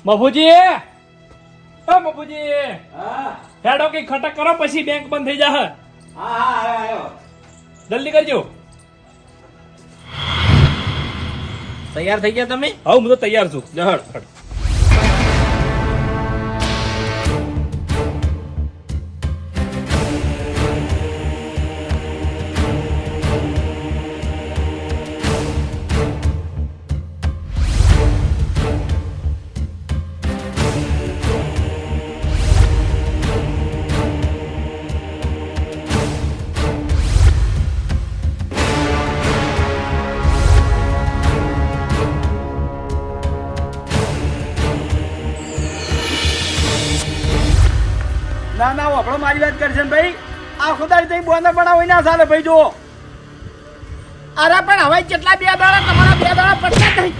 મફુજી, ઓ મફુજી, હા હેડો કે ખટક કરો પછી બેંક બંધ થઈ જાહે. હા આવ્યો જલ્દી કરજો. તૈયાર થઈ ગયા તમે? હા હું તો તૈયાર છું. જહડ. ના ના આપણો મારી વાત કરશે ને ભાઈ આ ખુદારી તઈ બોનર બનાવો ના ચાલે ભાઈ જો અરે પણ હવે કેટલા બે દાડા તમારા બે દાડા પડતા જ નહીં.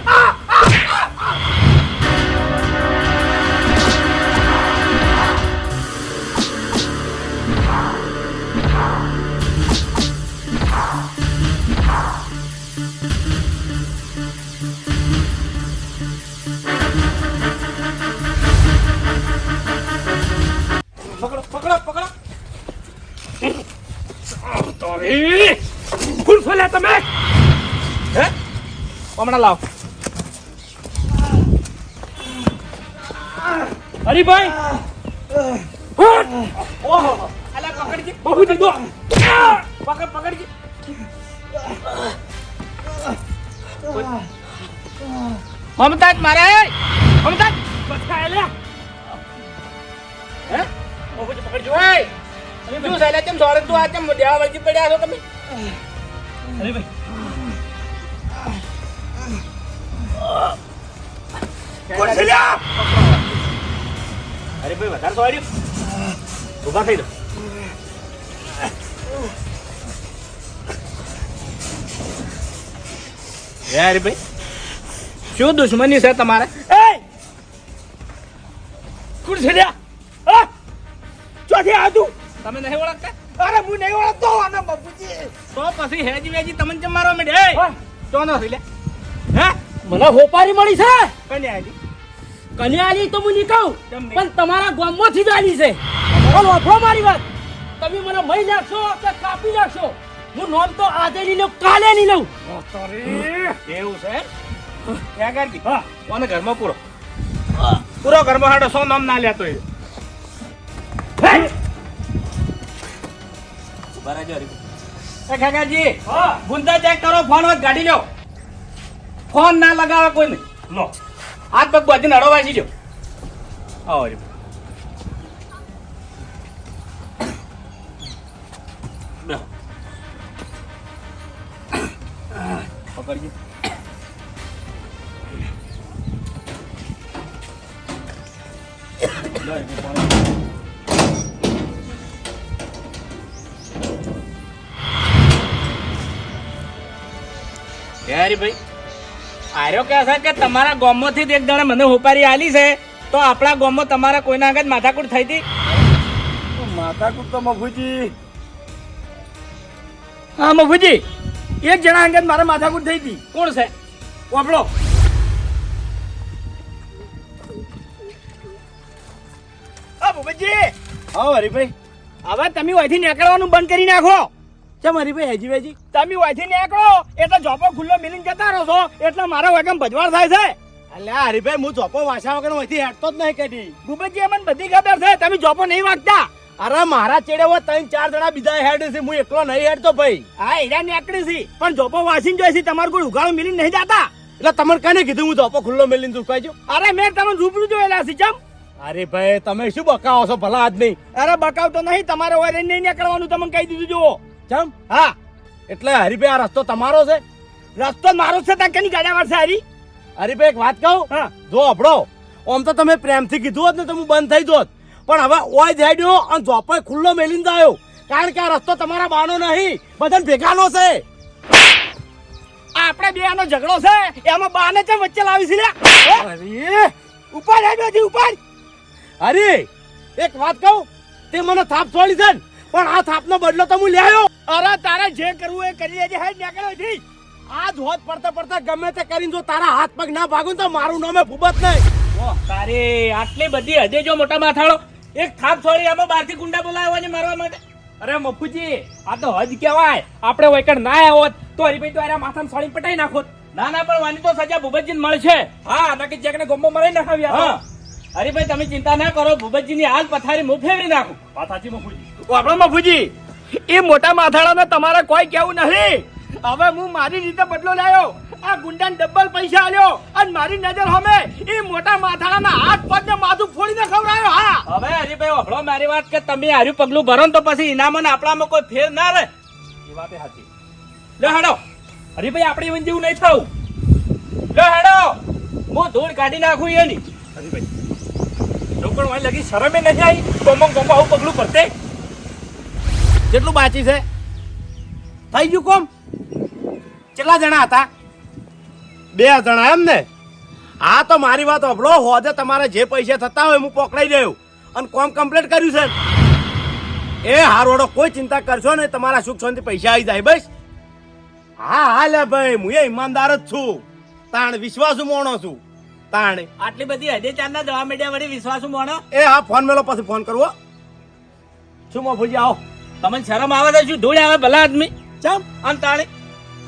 પકડો પકડો પકડો. તોરી ફૂલ ફૂલ્યા તમે. હે હમણાં લાવ. હરીભાઈ ઓહો અલા પકડજી બહુ દીધો. પકડ પકડજી. મમતાજ મારે મમતાજ બચકા લે. હે મફુજી પકડજો. ઓય શું સાલા કેમ સોળે તું આ કેમ દેવા વળગી પડ્યા છો તમે? હરીભાઈ અરે ભાઈ વધારે સોળ્યું. ઊભા થઈ દો. અરે ભાઈ શું દુશ્મની છે તમારે? એ કુરછડ્યા હા ચોથી આદુ તમે નહીં ઓળખતા? અરે હું નહીં ઓળખતો આના બાપુજી તો પછી હેજી વેજી તમને કેમ મારવા માંડે? હા. તો ન લે. હે મને હોપારી મળી છે. કને આજી? કન્યાલી તો હું નહીં કહું કેમ નહીં? પણ તમારા ગામમાંથી જ આલી છે. પણ વાપરો મારી વાત. તમે મને મહી નાખશો કે કાપી નાખશો. હું નોમ તો આજે નહીં લઉં કાલે નહીં લઉં. એવું છે? ક્યાં ગાડી? હા કોને ઘરમાં પૂરો પૂરો ઘરમાં હાડો સો નામ ના લેતો એ. એ કાકાજી હા ગુંદા ચેક કરો. ફોન હોત ગાડી લ્યો. ફોન ના લગાવે કોઈ નહીં. લો હાથ પગ બધીને હડો વાંચી દો. આવો રે. બેહો. પકડજી. લો એ ફોન. ભાઈ આર્યો કહે છે કે તમારા ગામમાંથી જ એક જણે મને હોપારી આલી છે તો આપણા ગામમાં તમારા કોઈના આગળ માથાકૂટ થઈ હતી? માથાકૂટ તો મફુજી હા મફુજી એક જણા અંગત મારે માથાકૂટ થઈ હતી. કોણ છે? વાપરો આ ભૂપતજી હા હરીભાઈ હવે તમે અહીંથી નીકળવાનું બંધ કરી નાખો. ચમ હરીભાઈ હજી વેજી તમે અહીંથી નીકળો એટલે જોપો ખુલ્લો મિલીને જતા રહો છો એટલે મારો વેગમ ભજવાડ થાય છે. અલ્યા હરીભાઈ હું જોપો વાસા વગર અહીંથી હેડતો જ નહીં કદી. ભૂપતજી અમને બધી ખબર છે તમે જોપો નહીં વાગતા. અરે મારા ચેડે હોય 3-4 જણા બીજા હેડ છે હું એકલો નહીં હેડતો ભાઈ. હા એરા નીકળી છે પણ જોપો વાસીને જોઈ છે તમારું કોઈ ઉઘાડું મિલીને નહીં જતા. એટલે તમને કને કીધું હું જોપો ખુલ્લો મેલીને દુખાઈ છું? અરે મેં તમને રૂબરૂ જોયેલા છે. ચમ અરે ભાઈ તમે શું બકાવો છો ભલા આદમી? અરે બકાવતો નહીં તમારે હોય નહીં નીકળવાનું તમને કહી દીધું જુઓ. ચમ હા એટલે હરીભાઈ આ રસ્તો તમારો છે? રસ્તો મારો છે ત્યાં કની ગાડા વાળશે હારી. હરીભાઈ એક વાત કહું હા જો અભડો આમ તો તમે પ્રેમથી કીધું હોત ને તો હું બંધ થઈ જોત પણ હવે ઓય જાડ્યો અને જોપો ખુલ્લો મેલીને આવ્યો કારણ કે આ રસ્તો તમારા બાનો નહીં બધાને ભેગાનો છે. આપણે બે આનો ઝઘડો છે એમાં બાને ચમ વચ્ચે લાવી છે લે. અરે ઉપર હેડો ઉપર. હરી એક વાત કહું તે મને થાપ છોડી છે ને પણ આ થાપનો બદલો તો હું લે આવ્યો. અરે તારે જે કરવું એ કરી લેજે. હેડ નીકળો અહીંથી. આ જ હોત પડતા પડતા ગમે તે કરીને જો તારા હાથ પગ ના ભાગું તો મારું નામે ફૂબત નહીં. ઓહ, તારે આટલી બધી હદે જો મોટા માથાળો એક થાપ છોડી આમાં બહારથી ગુંડા બોલાવ્યો ને મારવા માટે. અરે મફુજી આ તો હજ કહેવાય. આપણે વૈકણ ના આવ્યા હોત તો હરીભાઈ તો આરા માથામાં સોળી પટાઈ નાખોત. ના ના, પણ વાની તો સજા ભૂપતજીને મળશે. હા નક્કી જેકને ગોમ્બો મરાઈ નાખાવ્યા. હા હરીભાઈ તમે ચિંતા ના કરો, ભૂપતજીની હાલ પથારી હું ફેરવી નાખું. વાત સાચી મફુજી. આપણો મફુજી એ મોટા માથાડાને તમારે કોઈ કેવું નહીં. હવે હું મારી રીતે બદલો લાયો. આ ગુંડાને ડબલ પૈસા આલ્યો અને મારી નજર સામે એ મોટા માથાડાના હાથ પગ ને માથું ફોડીને ખવડાયો. હા હવે હરીભાઈ વફળો મારી વાત કે તમે હાર્યું પગલું ભરો ને તો પછી ઇનામન આપણામાં કોઈ ફેર ના રહે. એ વાત સાચી. લે હાડો હરીભાઈ આપણે even જેવું નહીં થવું. લે હાડો, હું ધૂળ કાઢી નાખું એની. હરીભાઈ લોકો વાય લગી શરમે નહીં આવી. ગોમ્બો ગોમ્બો આવું પગલું ભરતે. કેટલું બાકી છે? થઈ ગયું કોમ? કેટલા જણા હતા? 2 જણા એમ ને? હા તો મારી વાત સાંભળો. હોદે તમારે જે પૈસા થતા હોય હું પકડાઈ દઉં અને કોમ કમ્પ્લીટ કર્યું છે. એ હારોડો કોઈ ચિંતા કરશો ને, તમારા સુખ શાંતિ પૈસા આવી જાય બસ. હા હા લે ભાઈ, હું એ ઈમાનદાર જ છું. તાણ વિશ્વાસુ મોણો છું. તાણ આટલી બધી હદે ચારના જવા મીડિયા વળી વિશ્વાસુ મોણો. એ હા ફોન મેલો પછી ફોન કરવો. શું મફુજી આવો. તમને શરમ આવે તો શું ધૂળ આવે ભલા આદમી. ચમ અને તાણે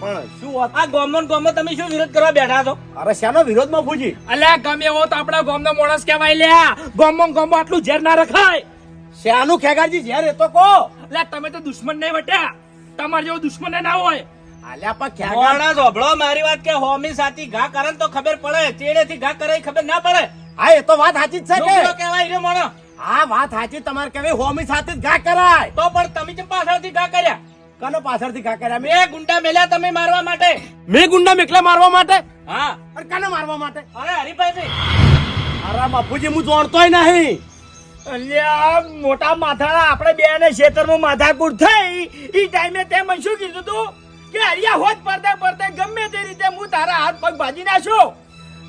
પણ શું વાત? આ ગોમો ને ગોમો તમે શું વિરોધ કરવા બેઠા છો? અરે શાનો વિરોધ મફુજી? અલ્યા ગમે એવો તો આપણા ગામનો માણસ કહેવાય લ્યા. ગોમ્બો ગોમ્બો આટલું ઝેર ના રખાય. શાનું ખેગારજી ઝેર એ તો કહો. એટલે તમે તો દુશ્મન નહીં વટ્યા. તમાર જેવો દુશ્મન ના હોય. આલ્યા પણ ખેગાર મોણા સાંભળો મારી વાત કે હોમી સાથી ઘા કરે ને તો ખબર પડે, ચેડેથી ઘા કરે ખબર ના પડે. હા એ તો વાત સાચી જ છે લુગડો કે કહેવાય રે મોણો. હા વાત સાચી તમારે કહેવાય. હોમી સાથે જ ઘા કરાય. તો પણ તમે કેમ પાછળથી ઘા કર્યા? કનો પાછળથી ઘા કર્યા? બે ગુંડા મેલ્યા તમે મારવા માટે. મેં ગુંડા મેકલા મારવા માટે? હા અને કને મારવા માટે? અરે હરીભાઈ અરે બાપુજી હું જાણતોય નહીં. અલ્યા મોટા માથાડા આપણે બે ને ખેતરમાં માથાકૂટ થઈ એ ટાઈમે તે મને શું કીધું તું કે હરિયા હોત પડતે પડતે ગમે તે રીતે હું તારા હાથ પગ ભાજી નાખ્યો.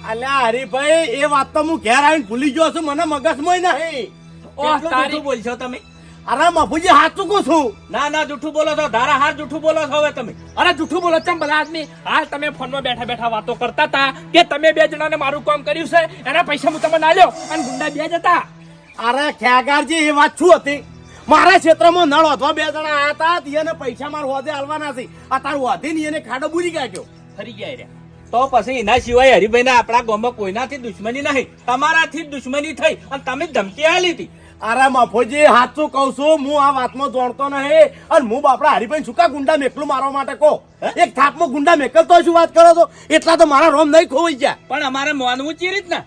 અલ્યા હરીભાઈ એ વાત તો હું ઘેર આવીને ભૂલી ગયો છું. મને મગજમાં નહીં. કેટલું જૂઠું બોલશો તમે? અરે બાપુજી સાચું કહું છું. ના ના જૂઠું બોલો છો, ધારા હાર જૂઠું બોલો છો હવે તમે. અરે જૂઠું બોલો ચમ ભલા આદમી. હાલ તમે ફોનમાં બેઠા બેઠા વાતો કરતા હતા કે તમે 2 જણાને મારું કામ કર્યું છે એના પૈસા હું તમને આલ્યો અને ગુંડા 2 જ હતા. અરે ખેગારજી એ વાત શું હતી? મારા ક્ષેત્રમાં નળ વધવા 2 જણા આયા હતા. એને પૈસા મારા હોદે આલવાના છે. આ તારું હોદે ની એને ખાડો બુરી કાઢ્યો. ફરી ગયા રહ્યા. તો પછી એના સિવાય હરીભાઈ આપણા ગામમાં કોઈનાથી દુશ્મની નહીં, તમારાથી જ દુશ્મની થઈ અને તમે ધમકી આલી હતી. અરે મફોજી સાચું કહું છું. હું આ વાતમાં જોડતો નહીં. અને હું બાપડા હરીભાઈ સુકા ગુંડા મેકલું મારવા માટે કહો. એક થાપમાં ગુંડા મેકલતો શું વાત કરો છો? એટલા તો મારા રોમ નહીં ખોવાઈ ગયા. પણ અમારે માનવું ચી રીતના?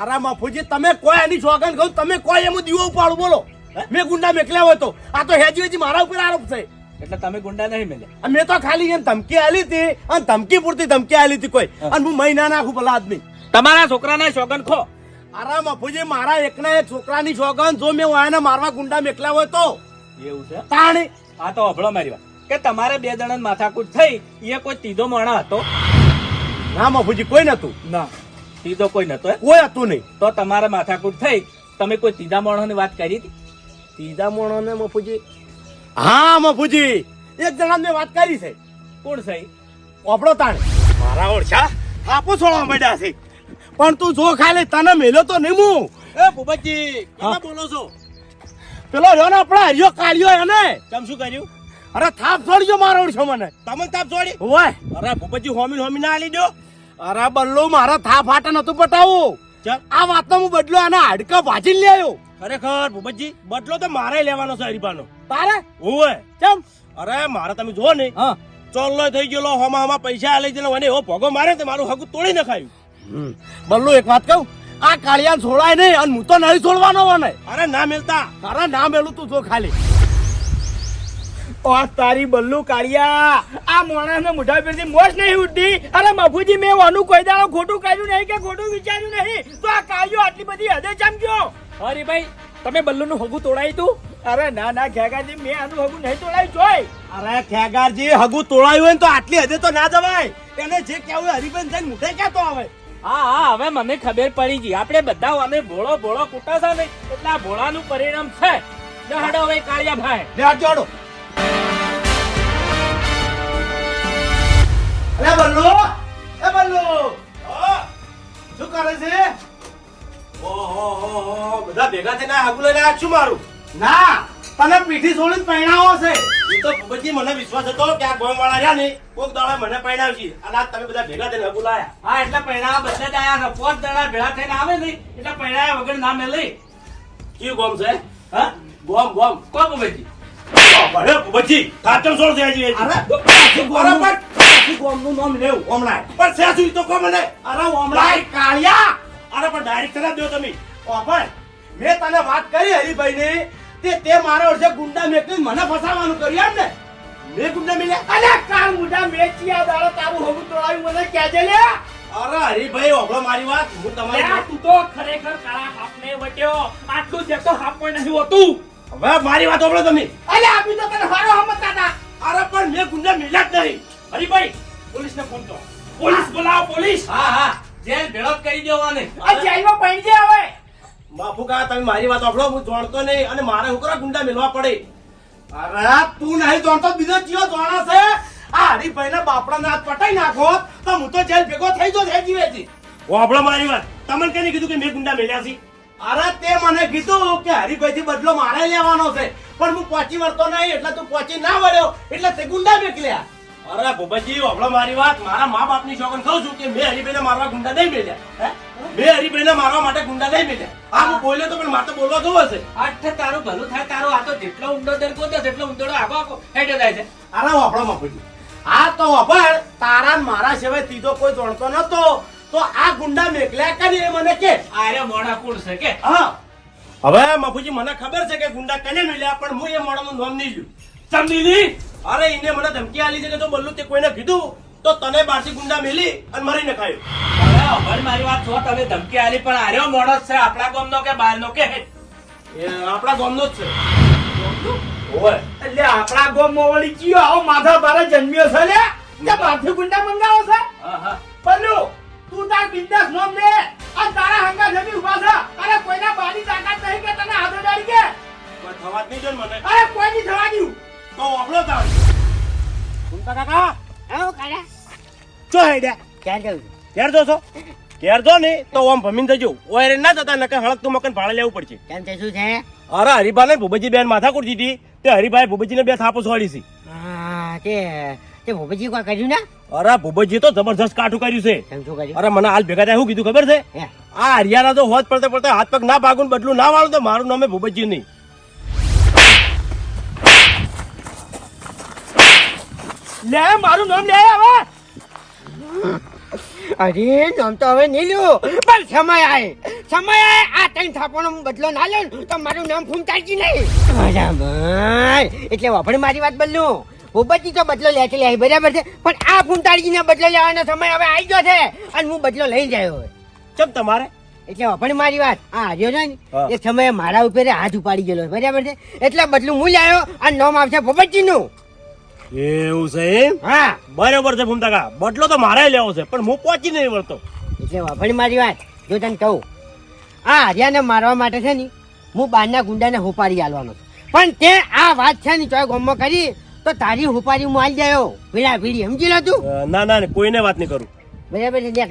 અરે મફુજી તમે કોઈ એની સોગંદ કહું, તમે કોઈ એમ દીવો ઉપાડું બોલો. મેં ગુંડા મેકલ્યા હોય તો આ તો હેજી હેજી મારા ઉપર આરોપ છે. એટલે તમે ગુંડા નહીં મળ્યા? મેં તો ખાલી એમ ધમકી આલી હતી અને ધમકી પૂરતી ધમકી આલી હતી કોઈ. અને હું મહિના નાખું ભલા આદમી. તમારા છોકરાના સોગન ખો. અરે મફુજી મારા એકના એક છોકરાની સોગંદ જો મેં વાયને મારવા ગુંડા મેકલ્યા હોય તો એવું છે? તાણી આ તો અભળો મારી વાત કે તમારે 2 જણાની માથાકૂટ થઈ એ કોઈ તીધો માણસ હતો? ના મફુજી કોઈ નતું. ના તીધો કોઈ નતો. કોઈ હતું નહીં. તો તમારે માથાકૂટ થઈ, તમે કોઈ તીધા માણસની વાત કરી હતી? ત્રીજા મોણોને મફુજી? હા મફુજી એક જણા મેં વાત કરી છે. કોણ છે? ઓપડો તાણે મારા ઓળખા થાપો છોડવા માંડ્યા છે. પણ તું જો ખાલી તને મેલ્યો તો નહીં હું. એ ભૂપતજી કેમ બોલો છો? પેલો રહ્યો ને આપણા હરિયો કાઢ્યો એને. તમે શું કર્યું? અરે થાપ છોડજો મારો ઓળખો મને. તમે તાપ છોડી? ઓય અરે ભૂપતજી હોમી હોમી ના આલી દો. અરે બલ્લો મારા થાપ હાટે નતું પટાવું. આ વાતનો હું બદલો આના હાડકા ભાજીને લઈ આવ્યો. ખરેખર ભૂપતજી બદલો તો મારે લેવાનો છે હરીબાનો. તારે ઓય કેમ? અરે મારે તમે જુઓ ને, હા ચોલ્લો થઈ ગયેલો, હોમાં પૈસા આલી દીધો અને એવો ભોગો મારે તે મારું હગું તોડી નખાયું. બલ્લો એક વાત કહું, આ કાળિયાને છોડાય નહીં અને હું તો નહીં છોડવાનો મને. અરે ના મેલતા. અરે ના મેલું તું જો ખાલી. ઓ તારી બલ્લુ કાળિયા આ મોણાને મોઢા પરથી મોજ નહીં ઉઠતી. અરે મફુજી મેં વાનું કોઈ દાડો ખોટું કર્યું નહીં કે ખોટું વિચાર્યું નહીં તો આ કાળિયો આટલી બધી હદે ચમક્યો. હરીભાઈ તમે બલ્લુનું હગું તોડાયું તું? અરે ના ના ખેગાજી મેં આનું હગું નહીં તોડાયું જોઈ. અરે ખેગારજી હગું તોડાયું હોય ને તો આટલી હદે તો ના જવાય. એને જે કહેવું હરીબેન થઈને મુઠે ક્યાં તો આવે. હા હા હવે મને ખબર પડી ગઈ. આપણે બધા અમે ભોળો ભોળો કૂટા છે ને એટલે આ ભોળાનું પરિણામ છે. હડો હવે કાળિયા ભાઈ લે હાથ જોડો. અરે બલ્લો એ બલ્લો શું કરે છે? ભેગા થઈને આગુ લઈને આવ્યા શું મારું ના તને પીઠી છોડીને પહેણાવો છે એ તો ભૂપતજી મને વિશ્વાસ હતો કે આ ગોમવાળા રહ્યા ને કોક દાડા મને પહેણાવશે અને આ તમે બધા ભેગા થઈને આગુ લાયા હા એટલે પહેણાવા બદલે જ આયા છે 5 દડા ભેળા થઈને આવે ને એટલે પહેણાયા વગર ના મેલે કયું ગોમ છે હા ગોમ ગોમ કોણ ભાઈ અરે ભૂપતજી કાચમ સોળ છે હજી બરાબર ગોમનું નામ લેવું ઓમણાય પણ છે શું ઈ તો કહો મને અરે ઓમણાય કાળિયા અરે પણ ડાયરેક્ટ કરા દો તમે ઓપણ મેં તને વાત કરી હરીભાઈ ને તે મારા વર્ષે ગુંડા મેકલી મને ફસાવાનું કર્યું એમ ને મેં ગુંડા મેલ્યા અલે કાળ મુઢા મેચિયા દાડો તારું હોગું તોડાવી મને કહેજે લે. અરે હરીભાઈ ઓભળો મારી વાત હું તમારી લ્યા, તું તો ખરેખર કાળા હાફને વટ્યો. આટલું દેખતો હાફ પણ નહીં હોતું. હવે મારી વાત ઓભળો તમે અલે આપી તો તને હારો હમતા હતા. અરે પણ મેં ગુંડા મેલ્યા જ નહીં હરીભાઈ, પોલીસને ફોન કરો. પોલીસ બોલાવો, પોલીસ. હા હા જેલ ભેળો જ કરી દેવાને આ જેલમાં પૈણજે હવે. બાપુ કા તમે મારી વાત ઓભળો હું જાણતો નહીં અને મારે હું કરવા ગુંડા મેલવા પડે અરે તું નહીં જાણતો બીજો ચિયો જાણે છે આ હરીભાઈ ના બાપડા હાથ પટાઈ નાખો તો હું તો જેલ ભેગો થઈ જો થઈ જીવે છે ઓભળો મારી વાત તમને કેને કીધું કે મેં ગુંડા મેલ્યા છે અરે તે મને કીધું કે હરીભાઈ થી બદલો મારે લેવાનો છે પણ હું પહોંચી વળતો નહીં એટલે તું પહોંચી ના વળ્યો એટલે તે ગુંડા મેકલ્યા અરે ભૂપતજી ઓભળો મારી વાત મારા મા બાપની શોખન કહું છું કે મેં હરીભાઈને મારવા ગુંડા નહીં મેલ્યા હે મેં હરીભાઈને મારવા માટે ગુંડા નહીં મેલ્યા હા હું બોલ્યો તો પણ મારે તો બોલવા જોવો છે આઠ તારું ભલું થાય તારું આ તો જેટલો ઊંડો દરકો દે તેટલો ઊંડો આખો આખો હેડે જાય છે અરે વાપડો બાપુજી આ તો વાપડ તારા ને મારા સિવાય ત્રીજો કોઈ જોડતો નતો તો આ ગુંડા મેકલ્યા કરી એ મને કે આરે મોડા કુળ છે કે હા હવે બાપુજી મને ખબર છે કે ગુંડા કને મેલ્યા પણ હું એ મોડાનું નામ નહીં લ્યું સમજીલી? અરે એને મને ધમકી આલી છે કે જો બલ્લુ તે કોઈને કીધું તો તને બારસી ગુંડા મેલી અને મારી નખાયો અરે અભણ મારી વાત છો તમે ધમકી આલી પણ આર્યો મોડો જ છે આપણા ગામનો કે બહારનો કે એ આપણા ગામનો જ છે ઓય એટલે આપણા ગામમાં વળી ચિયો આવો માથા બારે જન્મ્યો છે લે તે બારથી ગુંડા મંગાવો છે. હા હા પલ્લુ તું તાર બિંદાસ નોમ લે અને તારા હંગા જમી ઉભા છે. અરે કોઈના બાની તાકાત નહીં કે તને હાથો ડાળી કે કોઈ થવા જ નહીં જો ને મને અરે કોઈ નહીં થવા દ્યું. તો વાપડો તાર સુનતા કાકા આવો કાળા ચો હેડ્યા ક્યાં જવું ક્યારે જો છો ક્યારે જો ને તો ઓમ ભમીન જજો ઓય ના જતા નકે હળકતું મકન ભાડે લેવું પડશે કેમ છે શું છે અરે હરીભાઈ ને ભૂપતજી બેન માથા કુરતી હતી તે હરીભાઈ ભૂપતજીને બે થાપો છોડી છે હા તે ભૂપતજી કોઈ કર્યું ને અરે ભૂપતજી તો જબરજસ્ત કાઠું કર્યું છે કેમ શું કર્યું અરે મને હાલ ભેગા થાય શું કીધું ખબર છે હે આ હરિયાણા તો હોત પડતે પડતે હાથ પગ ના ભાગું બદલું ના વાળું તો મારું નામે ભૂપતજી નહીં લે મારું નામ લે હવે. અરે નામ તો હવે નહીં લ્યો પણ સમય આય આ ત્રણ થાપોનો બદલો ના લે તો મારું નામ ફૂમતાજી નહીં બરાબર એટલે વાપરે મારી વાત બદલું ભૂપતજી તો બદલો લે છે લે બરાબર છે પણ આ ફૂમતાજીને બદલો લેવાનો સમય હવે આવી ગયો છે અને હું બદલો લઈ જાય હવે ચમ તમારે એટલે વાપરે મારી વાત આ હાર્યો છે ને હા. એ સમયે મારા ઉપર હાથ ઉપાડી ગયેલો બરાબર છે એટલે બદલું હું લાવ્યો અને નામ આવશે ભૂપતજીનું એવું છે એમ હા બરોબર છે ભૂમતાકા બદલો તો મારે લેવો છે પણ હું પહોંચી નહીં વળતો એટલે વાપરી મારી વાત જો તને કહું આ હરિયાને મારવા માટે છે ને હું બહારના ગુંડાને હોપારી આલવાનો છું પણ તે આ વાત છે ને ચોય ગામમાં કરી તો તારી હોપારી હું આલી જાયો ભીડા ભીડી સમજી લો તું ના ના કોઈને વાત નહીં કરું બરાબર છે ત્યાં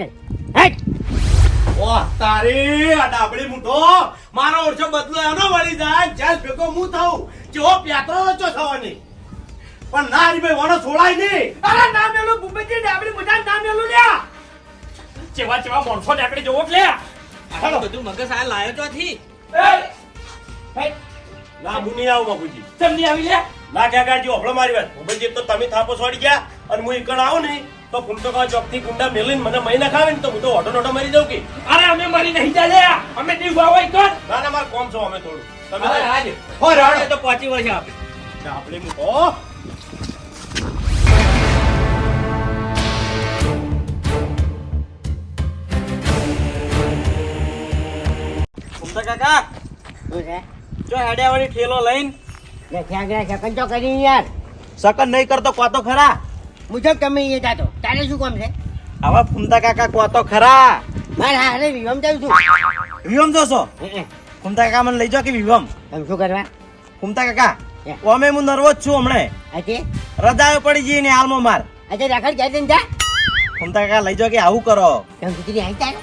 કર ઓહ તારી આ ડાબડી મૂઠો મારો ઓરછો બદલો એનો વળી જાય જેલ ભેગો હું થાઉં જેવો પ્યાતરો રચો થવાની પણ ના હરીભાઈ વાળો છોડાય નહીં અરે નામ મેલું ભૂપતજી ને આપણી મોટા નામ મેલું લ્યા. ચેવા ચેવા માણસો ને આપણે જોવો જ લે. આ બધું મગજ આ લાયો ચોથી ના હું નહીં આવું બાપુજી ચમની આવી લે. ના ક્યાં કાઢજો હફળો મારી વાત ભૂપતજી તો તમે થાપો છોડી ગયા અને હું એકડ આવું ને તો ફૂમતો કા ચોકથી ગુંડા મેલીને મને મહિના ખાવે ને તો હું તો ઓટો નોટો મરી જાઉં કે અરે અમે મરી નહીં જાય લે. અમે દીવા હોય કર. ના ના મારે કોમ છો અમે થોડું તમે અરે આજે હો રાડો તો પહોંચી વળશે આપણે ડાબડી મૂઠો ફૂમતા કાકા શું છે જો હેડિયાવાળી ઠેલો લઈને લે ત્યાં ગયા શકન તો કરી યાર સકન નહીં કરતો કોતો ખરા મુજબ તમે એ જાતો તારે શું કામ છે હવે ફૂમતા કાકા કોતો ખરા મારે હારે વિવમ જાઉં છું વિવમ જોશો હે, ફૂમતા કાકા મને લઈ જાઓ કે વિવમ તમે શું કરવા ફૂમતા કાકા હે. ઓમે હું નર્વસ છું હમણે આજે રજાયો પડી જઈ ને હાલમાં માર આજે રાખડ ક્યાં જઈને જા ફૂમતા કાકા લઈ જાઓ કે આવું કરો તમે કીધી આવી તારે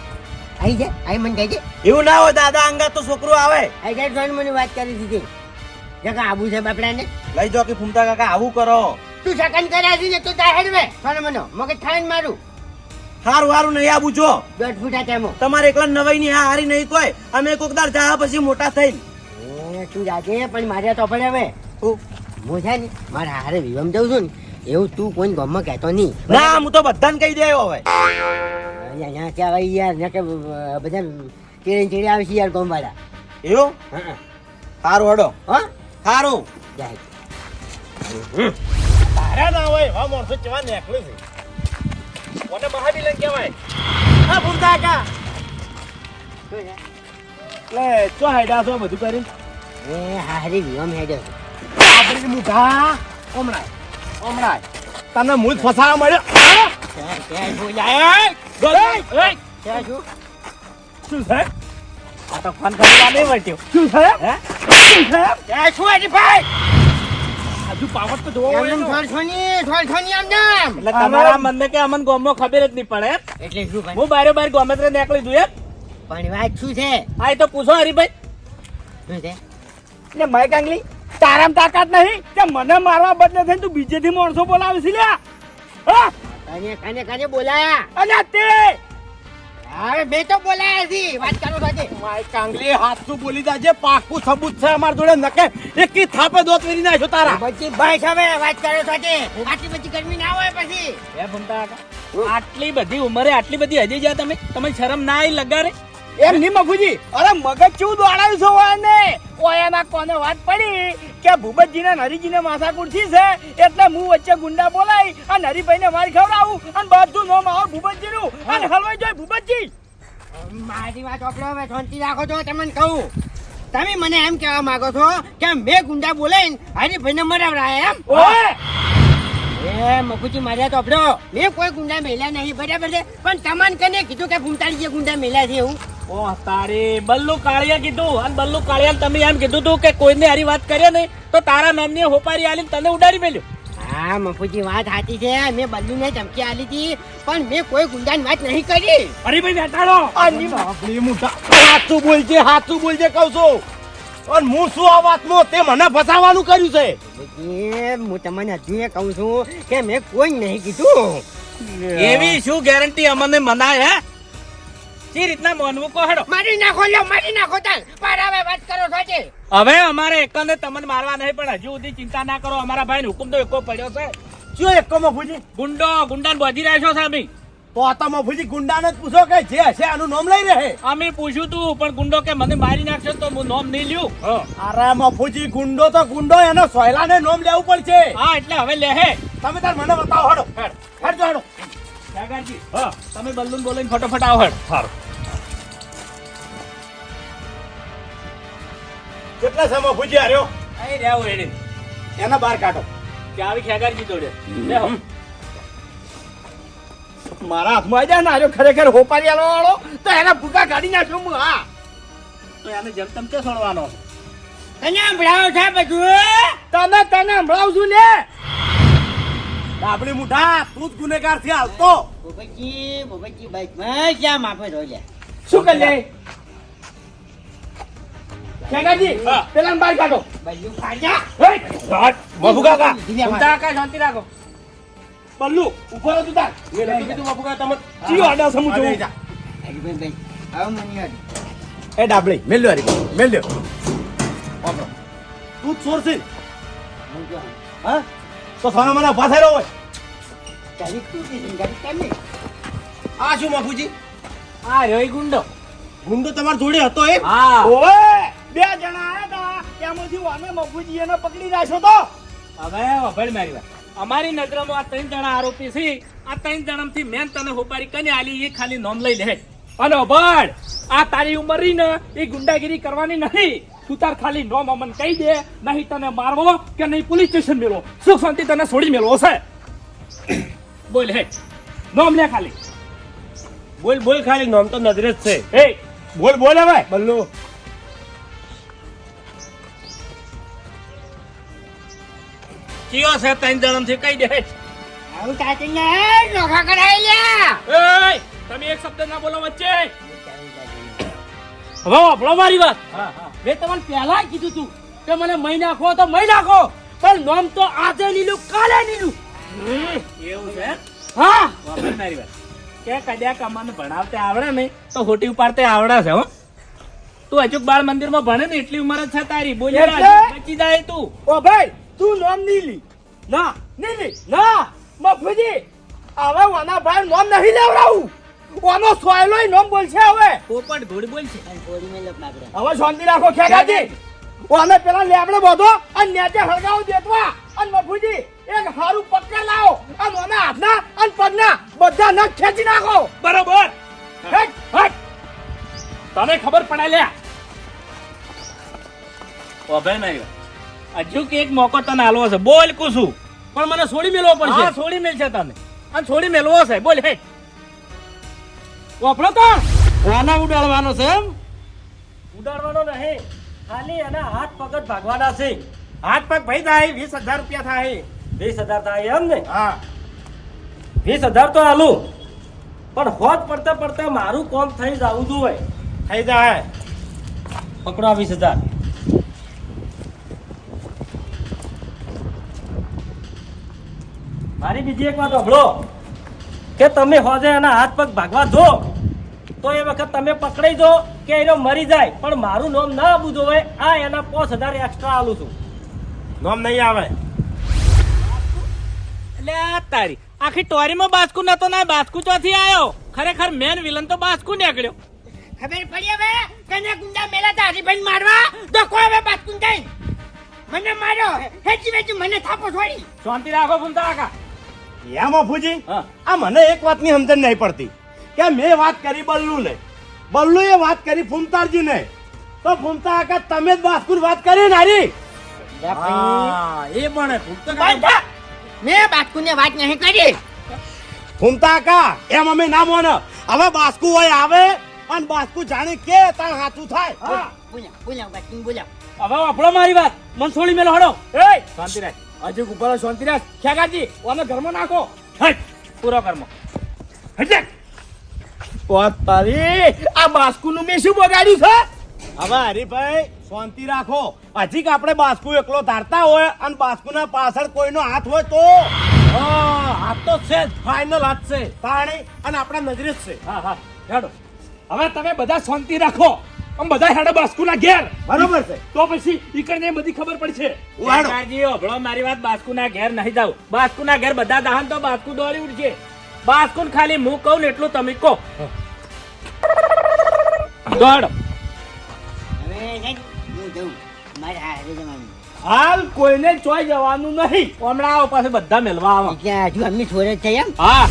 આઈ જા આઈ મને કહેજે એવું ના હોય દાદા, અંગા તો છોકરો આવે. આઈ જા જોઈને મને વાત કરી દીધી જગા આબુ છે બાપડાને લઈ જાઓ કે ફૂમતા કાકા આવું કરો. તું સકન કર્યા છે ને તું તાહેડ મે સોને મનો મગજ ખાઈને મારું હારું હારું નહીં આવું જો. 10 ફૂટા તેમો તમારે એકલા નવાઈ ની હારી નહીં કોઈ. અમે કોકદાર જા પછી મોટા થઈને. એ તું જાજે પણ મારે તો પડે હવે હું છે ને મારા હારે વિવમ જઉં છું ને એવું તું કોઈ ગામમાં કહેતો નહીં ના હું તો બધાને કહી દેવો હવે. અહીંયા કહેવાય યાર ને કે બધા ચીડી આવે છે યાર ગામવાળા એવું હા હારું હડો. હા હારું જાય તારા ના હોય હા માણસો કેવા નેકળે છે. કોને મહાબિલન કહેવાય? હા ફૂમતા કાકા શું છે? લે ચો હાઈડા છો બધું કરીને. એ હારી વિવમ હેડ્યો આપણી મુઠા હમણાં તને મૂળ ફસાવા મળ્યો. શું છે? આ તો ફોન કરવા નહીં વર્ટ્યો. શું છે? હે હજુ પાવર તો જોવો હોય તો. એટલે તમારા મને કે અમને ગામમાં ખબર જ નહીં પડે. એટલે શું ભાઈ હું બારે બાર ગામે તો નીકળી દઉં એમ. પણ વાત શું છે હા એ તો પૂછો હરીભાઈ. શું છે ને માય કાંગલી તારામ તાકાત નહીં કે મને મારવા બદલે થઈને તું બીજેથી માણસો બોલાવે છે લ્યા હા કાને બોલાયા અને તે હવે બે તો બોલાયા છે વાત કરો સાથે માય કાંગલી હાથું બોલી જાજે. પાકું સબૂત છે અમાર જોડે. નકે એકી થાપે દોત વેરી નાખ્યો તારા. બચ્ચી ભાઈ સામે વાત કરો સાથે આટલી બધી ગરમી ના હોય પછી હે ભમતા કાકા, આટલી બધી ઉંમરે આટલી બધી હજી જા તમે શરમ ના આવી લગારે? એમ નહીં મફુજી અરે મગજ ચેવું દોડાયું છે ઓયાને ઓયાના કોને વાત પડી કે ભૂપતજીને હરીજીને માથાકૂટ થી છે એટલે હું વચ્ચે ગુંડા બોલાઈ અને હરીભાઈને માર ખવડાવું અને બધું નોમ આવે ભૂપતજીનું અને હલવાઈ જાય ભૂપતજી. મારી વાત ઓપડો હવે શાંતિ રાખો છો તમને કહું તમે મને એમ કહેવા માંગો છો કે મેં ગુંડા બોલાઈને હરીભાઈને મરાવરાયા એમ ઓય એ મફુજી માર્યા તો ઓપડો મેં કોઈ ગુંડા મેલ્યા નહીં બરાબર છે પણ તમને કને કીધું કે ભૂમતાળીએ ગુંડા મેલ્યા છે એવું ઓ તારી બલ્લુ કાળિયા કીધું અને બલ્લુ કાળિયા તમે એમ કીધું તું કે કોઈને હારી વાત કરે નહીં તો તારા નામની હોપારી આલીને તને ઉડાડી મેલ્યો. હા મફુજી વાત સાચી છે મેં બલ્લુને ધમકી આલી હતી પણ મેં કોઈ ગુંડાની વાત નહીં કરી અરે ભાઈ બેઠાડો. આપણી મુઠા હાથું બોલજે કહું છું. અને હું શું આ વાતમાં તે મને ફસાવાનું કર્યું છે. હું તમને હજુ એ કહું છું કે મેં કોઈ નહીં કીધું એવી શું ગેરંટી અમને મનાય હે? સી રીતના માનવું કહો હેડો. મારી નાખો તાલ પારાવે વાત કરો છો છે હવે અમારે એકને તમને મારવા નહીં પણ હજુ સુધી ચિંતા ના કરો. અમારા ભાઈ હુકમ તો એકો પડ્યો છે. શું એકો મફુજી? ગુંડાને બોધી રહ્યા છો અમે. તો આ તો મફુજી ગુંડાને જ પૂછો કે જે હશે આનું નામ લઈ રહે. અમે પૂછ્યું તું પણ ગુંડો કે મને મારી નાખશો તો હું નોમ નહીં લ્યું. અરે મફુજી ગુંડો તો ગુંડો એનો સોયલાને નામ લેવું પડશે. હા એટલે હવે લે હે તમે તાર મને બતાવો હડો. હેડજો હેડો. ત્યાગાજી, તમે બલ્લુન બોલાઈને ફટોફટ આવો હેડ. સારું. કેટલા સમય મફુજી હાર્યો અહીં રહેવું હેડી એના બહાર કાઢો. કે આવી ખેગારજી જોડે લેહો. મારા હાથમાં આવી જાય ને આજો ખરેખર હોપારી આલો વાળો તો એના ભૂકા કાઢી નાખ્યો હું હા તો એને જેમ તેમ કે છોડવાનો. તને સંભળાવો છે બધું તને સંભળાવું છું ને આપણી મુઠા તું જ ગુનેગાર થી હાલતો. ભૂપતજી બાઈકમાં ક્યાં માફે રોલ્યા શું કરી લે ખેગાજી પેલા બહાર કાઢો બલ્લુ ખાજા મફુ કાકા ભમતા કાકા શાંતિ રાખો. બલ્લુ ઉભો રહો તું તાર મેં નથી કીધું મફુ કાકા તમે ચીયો આડા સમું જોઉં હરીભાઈ આવો મને યાદ એ ડાબલી મેલ્યો હરી મેલ્યો. તું જ ચોર છે હા તો સામે મને ઉભા થયેલો હોય. તારી તૂટી ગાડી કેમ આ શું મફુજી? આ રહ્યો ઈ ગુંડો. ગુંડો તમારા જોડે હતો એ? હા ઓય બે જણા આયા હતા એમાંથી વાને મફુજી એને પકડી રાખ્યો તો હવે વભળ મારી વાત. અમારી નજરમાં આ 3 જણા આરોપી છે. આ 3 જણામાંથી મેન તને હોપારી કને આલી એ ખાલી નોમ લઈ લે. અને વભળ આ તારી ઉંમર રહી ને એ ગુંડાગીરી કરવાની નહીં. તું તાર ખાલી નોમ અમન કહી દે નહીં તને મારવો કે નહીં પોલીસ સ્ટેશન મેળવો. સુખ શાંતિ તને છોડી મેળવો છે. બોલ હે નોમ લે ખાલી. બોલ ખાલી નામ તો નજરે જ છે. હે બોલ હવે બલ્લુ. કયો છે 3 જણામાંથી કહી દે. આવું તાચીને નોખા કરાઈ લ્યા એય તમે એક શબ્દ ના બોલો વચ્ચે. હવે વાપરો મારી વાત. હા હા મેં તમને પહેલા કીધું તું કે મને મહી નાખો તો મહી નાખો, પણ નોમ તો આજે લીલું કાલે લીલું. એવું છે હા વાપર મારી વાત કે કદાચ અમને ભણાવતે આવડે નહીં તો હોટી ઉપાડતે આવડે છે હો. તું હજુ બાળ મંદિરમાં ભણે ને એટલી ઉંમર જ છે તારી બોલી એટલે? બચી જાય તું. ઓ ભાઈ તું નોમ નીલી ના નીલી ના મફુજી હવે વાના ભાઈ નોમ નહીં લેવડાવું. ઓનો સોયલોય નોમ બોલશે હવે. પોપટ ઘોડ બોલ છે હવે શાંતિ રાખો ખેગાજી. ઓને પેલા લેબડે બોધો અને નેચે હળગાવ દેતવા અને મફુજી એક હારું પકડ લાવો અને ઓના હાથના અને પગના બધા નખ ખેંચી નાખો. બરોબર. હેટ હેટ તને ખબર પડે લ્યા વાપર મારી વાત હજુ કે એક મોકો તને આલવો છે બોલ કુશું. પણ મને છોડી મેલવો પડશે. હા છોડી મેલ છે તને અને છોડી મેલવો છે બોલ હે. વાપરો તો વાના ઉડાડવાનો છે એમ? ઉડાડવાનો નહીં, ખાલી એના હાથ પગ જ ભાગવાના છે. હાથ પગ ભાઈ થાય 20,000 રૂપિયા થાય 20,000 થાય એમ ને? હા 20,000 તો આલું, પણ હોજ પડતા પડતા મારું કોમ થઈ જવું જોઈએ. થઈ જાય. પકડો આ 20,000. મારી બીજી એક વાત સાંભળો કે તમે હોજે એના હાથ પગ ભાગવા દો તો એ વખત તમે પકડાઈ દો કે એનો મરી જાય, પણ મારું નામ ના આવવું જોઈએ. આ એના 5,000 એક્સ્ટ્રા આલું છું. નોમ નહીં આવે. એટલે આ તારી આખી ટોરીમાં બાસ્કુ નતો ના બાસ્કુ ચોથી આયો. ખરેખર મેન વિલન તો બાસ્કુ નીકળ્યો. ખબર પડી હવે કને ગુંડા મેલા તા હરીભાઈ મારવા તો કોઈ હવે બાત કુંડાઈ મને માર્યો હેચી વેચી મને થાપો છોડી. શાંતિ રાખો ફૂમતા કાકા. એમાં ફૂજી હા. આ મને એક વાતની સમજણ નહીં પડતી કે મેં વાત કરી બલ્લુ ને બલ્લુએ વાત કરી ફૂમતારજી ને તો ફૂમતા કાકા તમે જ બાસ્કુર વાત કરી નારી. હા એ પણ બાંધા મેં બાતકુને વાત નહીં કરી. ફૂમતા કાકા એમ અમે ના મોને. હવે બાસ્કુ હોય આવે અને બાસ્કુ જાણે કે તાર હાથું થાય. હા. બોલા બાતકુન બોલા. હવે વાપરો મારી વાત મન છોડી મેલો હડો. એ શાંતિ રાખ. હજુ ઉપર શાંતિ રાખ ખેગાજી. ઓને ઘરમાં નાખો. હટ પૂરો કર્મ હટે વાત તારી આ બાસ્કુનું મેં શું બગાડ્યું છે? હવે હરીભાઈ શાંતિ રાખો. હજી કે આપણે બાસ્કુ એકલો ધારતા હોય અને બાસ્કુના પાછળ કોઈનો હાથ હોય તો હાથ તો છે જ ફાઇનલ હાથ છે પાણી અને આપણા નજરે જ છે. હા હા હેડો. હવે તમે બધા શાંતિ રાખો. આમ બધા હેડો બાસ્કુના ઘેર. બરોબર છે. તો પછી ઈકડને બધી ખબર પડશે. ઉહાડો. કાકાજી હોભળો મારી વાત બાસ્કુના ઘેર નહીં જાવ. બાસ્કુના ઘેર બધા દાહન તો બાસ્કુ દોડી ઉડશે. બાસ્કુન ખાલી હું કહું ને એટલું તમે કહો. દોડો. હવે નહીં હું જઉં મારે હારે જવાનું. હાલ કોઈને ચોય જવાનું નહીં. હમણાં આવો પાસે બધા મેલવા આવો. એટલે હજુ અમને છોડે છે એમ? હા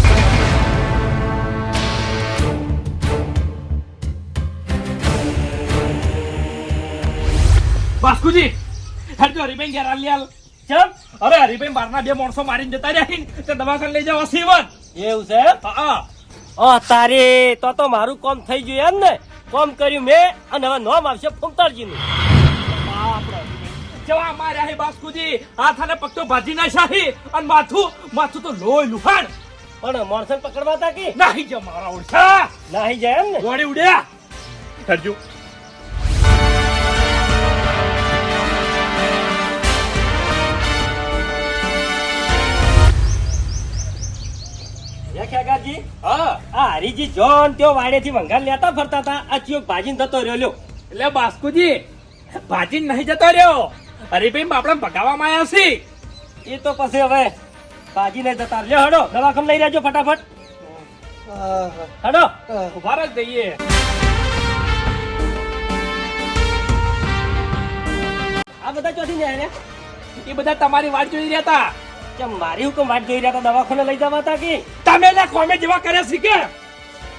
બાસ્કુજી હેડજો હરીભાઈ ઘેર આલી આલ. ચમ અરે હરીભાઈ બારના બે માણસો મારીને જતા રહ્યા ને તે દવાખાને લઈ જાવ સીવન. એવું છે? હા તારે તો મારું કામ થઈ ગયું એમ ને? કામ કર્યું મેં અને હવે નામ આવશે ફૂમતારજીનું. જવા માર્યા હે બાસ્કુજી. હાથ અને પગ તો ભાજી ના શાહી અને માથું તો લોહી લુહાણ. પણ માણસો પકડવા હતા કે નાહી જા મારા ઓળખા. નાહી જાય એમ ને? દોડી ઉડ્યા. હેડજો. ખેગાજી હા આ હરીજી જોન ત્યો વાડેથી વંગાર લેતા ફરતા હતા. આ ચિયો ભાજીને થતો રહ્યો લ્યો. એટલે બાસ્કુજી ભાજી નહીં જતો રહ્યો. હરીભાઈ બાપડા ભગાવામાં આવ્યા છે. એ તો પછી હવે ભાજી ને જતા લ્યો. હડો દવાખાને લઈ રહેજો ફટાફટ. હડો ઉભા જ જઈએ. આ બધા ચોથી ને આયા? એ બધા તમારી વાત જોઈ રહ્યા હતા. કેમ મારી હુકમ વાટ જોઈ રહ્યા હતા? દવાખાને લઈ જવા હતા કે તમે ને કોમે જેવા કર્યા શીખે.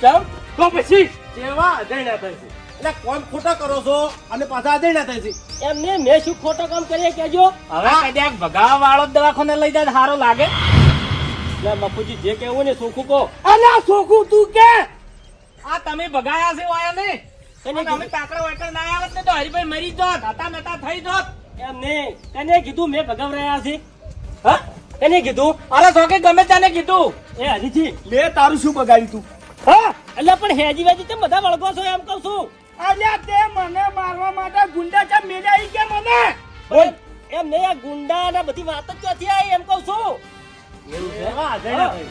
ચમ તો પછી કેવા અજયના થાય છે એટલે કોમ ખોટા કરો છો અને પાછા અજયના થાય છે. એમને મેં શું ખોટો કામ કરીએ કેજો. હવે કદાચ ભગાવા વાળો દવાખાને લઈ જાય સારો લાગે. એટલે બાપુજી જે કહેવું ને સોખું કહો. અલા સોખું તું કે આ તમે ભગાયા છે વાયા ને. કને અને અમે કાકડા વાકડા ના આવત ને તો હરીભાઈ મરી જોત હતા મેતા થઈ જોત. એમ નહીં. કને કીધું મેં ભગાવરાયા છે? હા કને કીધું? અરે સોકે ગમે તેને કીધું. એ હરીજી લે તારું શું બગાડ્યું તું? હા એટલે પણ હેજી વેજી તે બધા વળગો છો એમ કહું છું. અલ્યા તે મને મારવા માટે ગુંડા ચા મેલ્યા ઈ કે મને બોલ એમ નહીં આ ગુંડા ને બધી વાત જ ક્યાંથી આવી એમ કહું છું. એવું છે હા, જઈને ભાઈ.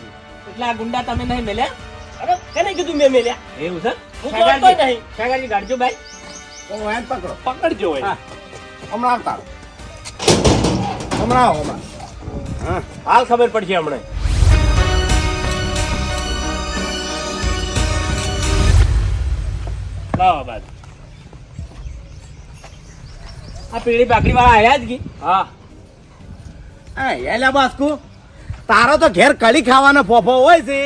એટલે આ ગુંડા તમે નહીં મેલ્યા અરે કેને કીધું મેં મેલ્યા એવું છે હું તો જોતો નહીં. શાગાજી ગાડજો ભાઈ તો એને પકડો. પકડજો ભાઈ હા. હમણાં આવતા. હમણાં આવો, હમણાં. હા, હાલ ખબર પડશે હમણાં. લાવો બાદ આ પીળી બાકડી વાળા આયા જ કી હા. એલા બાસ્કુ, તારો તો ઘેર કળી ખાવાનો ફોફો હોય છે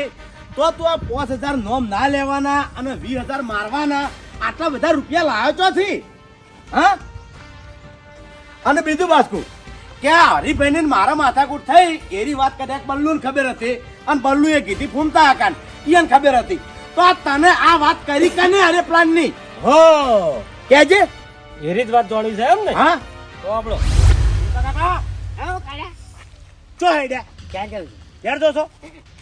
તો તું આ 5000 નોમ ના લેવાના અને 20000 મારવાના આટલા બધા રૂપિયા લાવ્યો ચોથી? હા. અને બીજું બાસ્કુ કે આ હરીભાઈને ને મારા માથાકૂટ થઈ એની વાત કદાચ બલ્લુને ખબર હતી અને બલ્લુએ કીધી ફૂમતા આકાન ઈયને ખબર હતી તો આ તને આ વાત કરી કને અરે પ્લાન ની હો કેજે. એરી જ વાત જોડી છે એમ ને હા તો આપણો આવો કાળા ચો હેડ્યા ક્યાં જાઉં છું? ઘેર જો છો?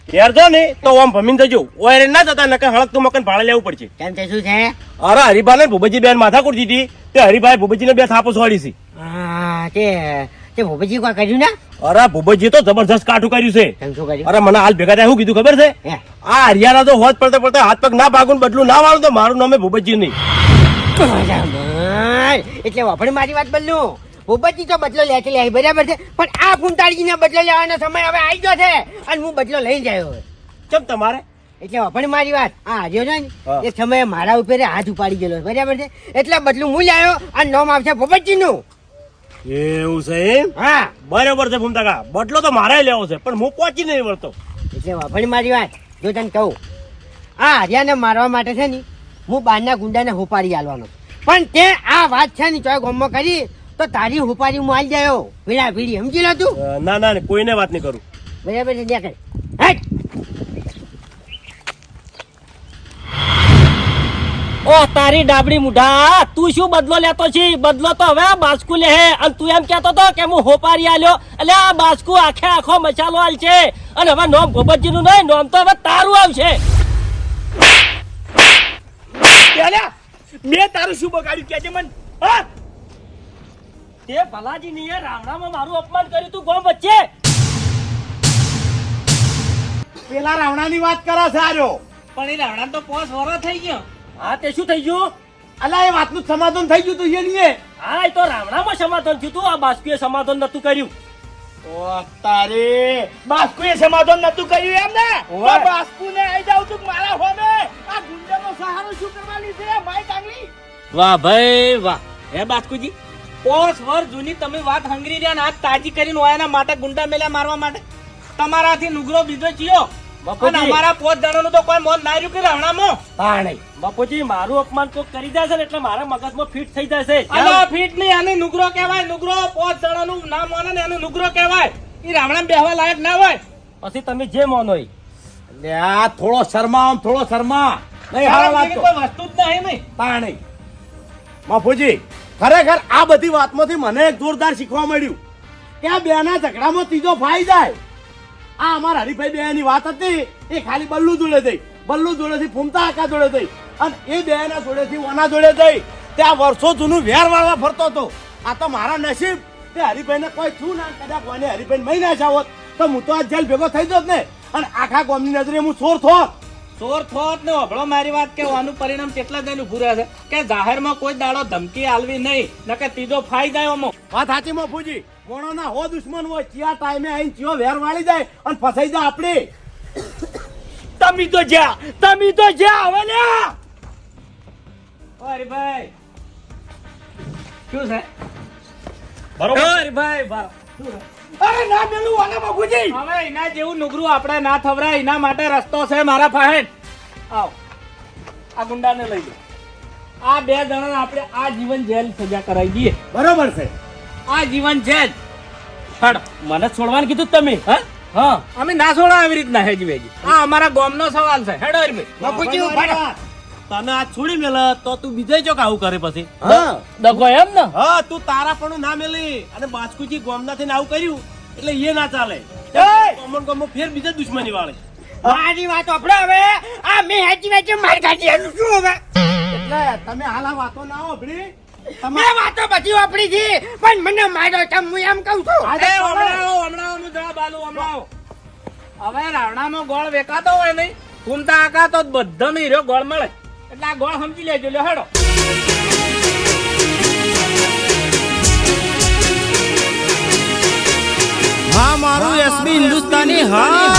ઘેર જો ને તો આમ ભમીને જજો ઓયરે ના જતા નકર હળકતું મકન ભાડે લેવું પડશે. કેમ છે શું છે? અરે હરીભાઈ ને ભૂપતજી બેન માથાકૂટ દીધી તે હરીભાઈ ભૂપતજી ને બે થાપો છોડી છે. હા તે ભૂપતજી કોઈ કર્યું ને? અરે ભૂપતજી તો જબરજસ્ત કાઠું કર્યું છે. તમે શું કર્યું? અરે મને હાલ ભેગા થાય શું કીધું ખબર છે? હે? આ હરિયાણા તો હોત પડતા પડતા હાથ પગ ના ભાગું બદલું ના વાળું તો મારું નામે ભૂપતજી નહીં. બરાબર. એટલે વાપરે મારી વાત બદલું ભૂપતજી તો બદલો લે છે લે બરાબર છે પણ આ ફૂમતાળજીને બદલો લેવાનો સમય હવે આવી ગયો છે અને હું બદલો લઈ જાય ચમ તમારે એટલે વાપરે મારી વાત આ હાર્યો છે ને હા. એ સમયે મારા ઉપર હાથ ઉપાડી ગયેલો બરાબર છે એટલે બદલું હું લાવ્યો અને નામ આવશે ભૂપતજી નું. એવું છે એમ? હા બરાબર છે ભૂમતાકા બદલો તો મારે લેવો છે પણ હું પહોંચી નહીં વળતો. એટલે વાપરે મારી વાત જો તને કહું આ હાર્યાને મારવા માટે છે ને હું બહારના ગુંડાને હોપાડી આલવાનો પણ તે આ વાત છે ને ચોય ગોમમાં કરી તો તારી હોપાડી હું આલી જાયો ભીડા ભીડી સમજી લો તું ના ના કોઈને વાત નહીં કરું. બરાબર છે ત્યાં કર હટ. ઓ તારી ડાબડી મુઢા તું શું બદલો લેતો છે બદલો તો હવે આ બાસ્કુ લે હે અને તું એમ કહેતો તો કે હું હોપારી આલ્યો એટલે આ બાસ્કુ આખે આખો મસાલો આલ છે અને હવે નોમ ભોબતજી નું નહીં નોમ તો હવે તારું આવશે. મેં તારું શું બગાડ્યું કે છે મન હા તે ભલાજી ની રાવણામાં મારું અપમાન કર્યું તું ગોમ વચ્ચે. પેલા રાવણાની વાત કરે છે આર્યો. પણ એ રાવણા તો 5 વર્ષ થઈ ગયો હા તે શું થઈ ગયું અલા એ વાતનું સમાધાન થઈ ગયું તું એ નહીં? હા એ તો રાવણામાં સમાધાન થયું તું આ બાસ્કુએ સમાધાન નતું કર્યું. ઓ તારે બાસ્કુએ સમાધાન નતું કર્યું એમ ને? ઓવે. તો બાસ્કુને આઈ જાવ તું મારા હોમે આ ગુંડાનો સહારો શું કરવાની છે માય ટાંગલી? વાહ ભાઈ વાહ હે બાસ્કુજી 5 વર્ષ જૂની તમે વાત હંગરી રહ્યા ને આજ તાજી કરીને ઓયાના માટે ગુંડા મેલ્યા મારવા માટે તમારાથી નુગરો બીજો ચિયો અને અમારા 5 જણાનું તો કોઈ મોન ના રહ્યું કે રાવણામાં હા નહીં. બાપુજી મારું અપમાન કોક કરી જાય છે ને એટલે મારા મગજમાં ફિટ થઈ જાય છે. અલા ફીટ નહીં આને નુગરો કહેવાય નુગરો 5 જણાનું નામ માને ને એનું નુગરો કહેવાય ઈ રાવણામાં બેહવા લાયક ના હોય પછી તમે જે માનો એ. લે આ થોડો શર્મા આમ થોડો શર્મા નહીં હારા વાત તો. કોઈ વસ્તુ જ નહીં નહીં તા નહીં. બાપુજી ખરેખર આ બધી વાતમાંથી મને એક જોરદાર શીખવા મળ્યું કે આ બેના ઝઘડામાં ત્રીજો ફાઈ જાય. આ અમારા હરીભાઈ બેની વાત હતી એ ખાલી બલ્લુ જોડે થઈ બલ્લુ જોડેથી ફૂમતા આકા જોડે થઈ અને એ બેના જોડેથી ઓના જોડે થઈ તે આ વર્ષો જૂનું વેર વાળવા ફરતો હતો. આ તો મારા નસીબ તે હરીભાઈને કોઈ છું ના કદાચ કોઈને હરીભાઈને મહી ના હોત તો હું તો આ જેલ ભેગો થઈ જોત ને અને આખા ગામની નજરે હું ચોર થોત. ચોર થોત ને અભળો મારી વાત કે આનું પરિણામ કેટલા દઈને ઉભું રહે છે કે જાહેરમાં કોઈ દાડો ધમકી આલવી નહીં નકે ત્રીજો ફાઈ જાય ઓમો વાત સાચી મફુજી મોણોના હો દુશ્મન હોય ચિયા ટાઈમે આઈને ચિયો વેર વાળી જાય અને ફસાઈ જાય આપણે. તમે તો જ્યાં હવે ને અરે ભાઈ શું છે બરોબર. અરે ભાઈ વાહ શું છે? અરે ના મેલું વાલા બાપુજી હવે એના જેવું નુગરું આપણે ના થવરાય એના માટે રસ્તો છે મારા ફાહેડ આવ આ ગુંડાને લઈ લો આ 2 જણાને આપણે આ જીવન જેલ સજા કરાવી દઈએ બરોબર છે. આ જીવન જેલ હડ મને છોડવાનું કીધું તમે હા હા અમે ના છોડા આવી રીતના હેજી વેજી આ અમારા ગામનો સવાલ છે હેડો ભાઈ બાપુજી ઉભા રહો. તને આ છોડી મેલે તો તું બીજે ચોક આવું કરે પછી હા દગો એમ ને હા તું તારા પણ ના મેલી અને બાસ્કુજી ગોમનાથી આવું કર્યું એટલે એ ના ચાલે. ગોમન ગોમો ફેર બીજે દુશ્મની વાળે. મારી વાત સાંભળો હવે. આ મેં હેચી વેચી માર કાઢી એનું શું હવે? એટલે તમે હાલ આ વાતો ના સાંભળી. મેં વાતો બધી વાપરી છે પણ મને માર્યો છે હું એમ કહું છું. અરે હમણાં હું જવાબ આલું હમણાં. હવે રાવણામાં ગોળ વેકાતો હોય નહીં ઘૂમતા આકા તો બધાને હીરો ગોળ મળે એટલે આ ગોળ સમજી લેજો લ્યો હેડો. હા મારું એસબી હિન્દુસ્તાની હા